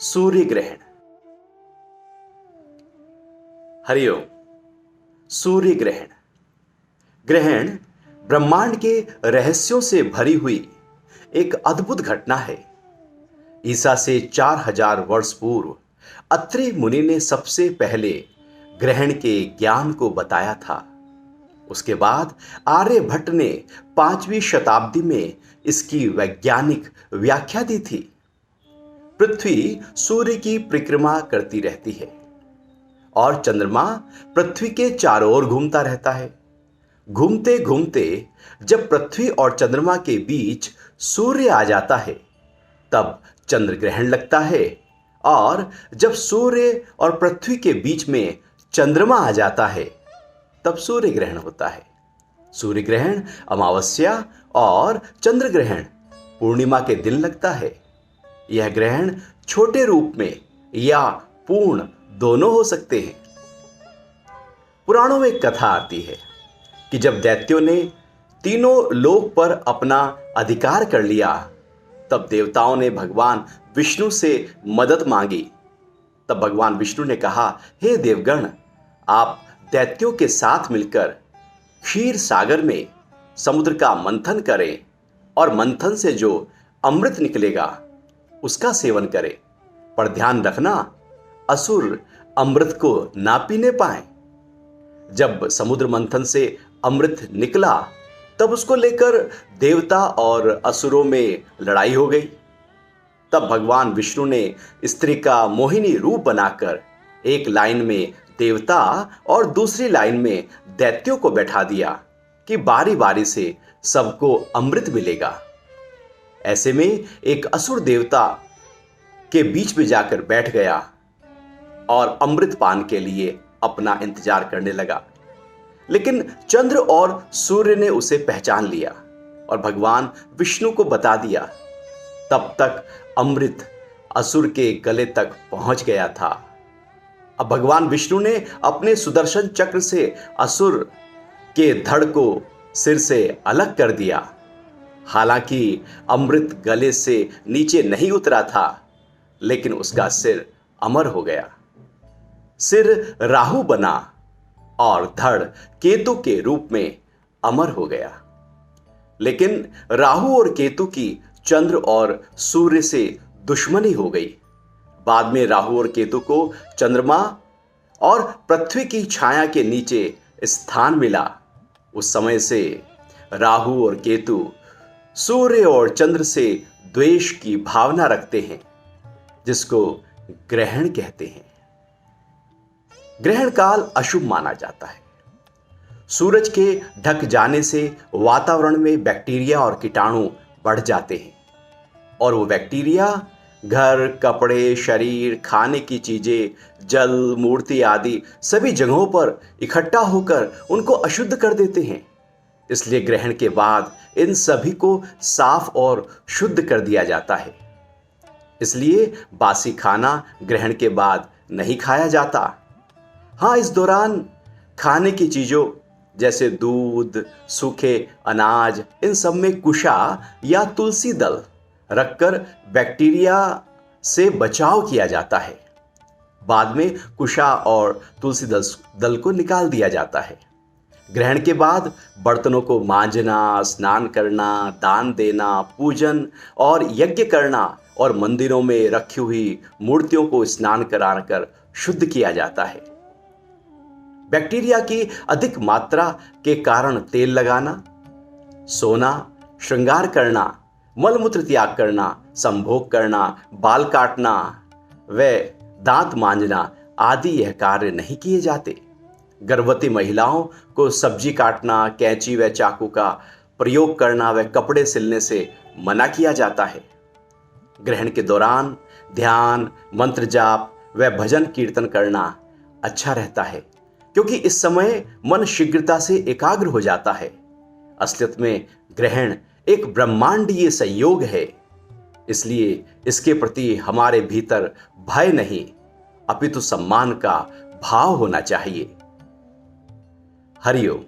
सूर्य ग्रहण। हरिओम। सूर्य ग्रहण ग्रहण ब्रह्मांड के रहस्यों से भरी हुई एक अद्भुत घटना है। ईसा से 4000 वर्ष पूर्व अत्रि मुनि ने सबसे पहले ग्रहण के ज्ञान को बताया था। उसके बाद आर्यभट्ट ने 5वीं शताब्दी में इसकी वैज्ञानिक व्याख्या दी थी। पृथ्वी सूर्य की परिक्रमा करती रहती है और चंद्रमा पृथ्वी के चारों ओर घूमता रहता है। घूमते घूमते जब पृथ्वी और चंद्रमा के बीच सूर्य आ जाता है तब चंद्र ग्रहण लगता है, और जब सूर्य और पृथ्वी के बीच में चंद्रमा आ जाता है तब सूर्य ग्रहण होता है। सूर्य ग्रहण अमावस्या और चंद्र ग्रहण पूर्णिमा के दिन लगता है। यह ग्रहण छोटे रूप में या पूर्ण दोनों हो सकते हैं। पुराणों में एक कथा आती है कि जब दैत्यों ने तीनों लोक पर अपना अधिकार कर लिया तब देवताओं ने भगवान विष्णु से मदद मांगी। तब भगवान विष्णु ने कहा, हे देवगण, आप दैत्यों के साथ मिलकर क्षीर सागर में समुद्र का मंथन करें और मंथन से जो अमृत निकलेगा उसका सेवन करें, पर ध्यान रखना असुर अमृत को ना पीने पाए। जब समुद्र मंथन से अमृत निकला तब उसको लेकर देवता और असुरों में लड़ाई हो गई। तब भगवान विष्णु ने स्त्री का मोहिनी रूप बनाकर एक लाइन में देवता और दूसरी लाइन में दैत्यों को बैठा दिया कि बारी बारी से सबको अमृत मिलेगा। ऐसे में एक असुर देवता के बीच में जाकर बैठ गया और अमृत पान के लिए अपना इंतजार करने लगा। लेकिन चंद्र और सूर्य ने उसे पहचान लिया और भगवान विष्णु को बता दिया। तब तक अमृत असुर के गले तक पहुंच गया था। अब भगवान विष्णु ने अपने सुदर्शन चक्र से असुर के धड़ को सिर से अलग कर दिया। हालांकि अमृत गले से नीचे नहीं उतरा था, लेकिन उसका सिर अमर हो गया। सिर राहु बना और धड़ केतु के रूप में अमर हो गया। लेकिन राहु और केतु की चंद्र और सूर्य से दुश्मनी हो गई। बाद में राहु और केतु को चंद्रमा और पृथ्वी की छाया के नीचे स्थान मिला। उस समय से राहु और केतु सूर्य और चंद्र से द्वेष की भावना रखते हैं, जिसको ग्रहण कहते हैं। ग्रहण काल अशुभ माना जाता है। सूरज के ढक जाने से वातावरण में बैक्टीरिया और कीटाणु बढ़ जाते हैं और वो बैक्टीरिया घर, कपड़े, शरीर, खाने की चीजें, जल, मूर्ति आदि सभी जगहों पर इकट्ठा होकर उनको अशुद्ध कर देते हैं। इसलिए ग्रहण के बाद इन सभी को साफ और शुद्ध कर दिया जाता है। इसलिए बासी खाना ग्रहण के बाद नहीं खाया जाता। हाँ, इस दौरान खाने की चीजों जैसे दूध, सूखे अनाज, इन सब में कुशा या तुलसी दल रखकर बैक्टीरिया से बचाव किया जाता है। बाद में कुशा और तुलसी दल को निकाल दिया जाता है। ग्रहण के बाद बर्तनों को मांजना, स्नान करना, दान देना, पूजन और यज्ञ करना और मंदिरों में रखी हुई मूर्तियों को स्नान कराकर शुद्ध किया जाता है। बैक्टीरिया की अधिक मात्रा के कारण तेल लगाना, सोना, श्रृंगार करना, मलमूत्र त्याग करना, संभोग करना, बाल काटना व दांत मांजना आदि यह कार्य नहीं किए जाते। गर्भवती महिलाओं को सब्जी काटना, कैंची व चाकू का प्रयोग करना व कपड़े सिलने से मना किया जाता है। ग्रहण के दौरान ध्यान, मंत्र जाप व भजन कीर्तन करना अच्छा रहता है, क्योंकि इस समय मन शीघ्रता से एकाग्र हो जाता है। असलियत में ग्रहण एक ब्रह्मांडीय संयोग है, इसलिए इसके प्रति हमारे भीतर भय नहीं अपितु सम्मान का भाव होना चाहिए। हरिओम।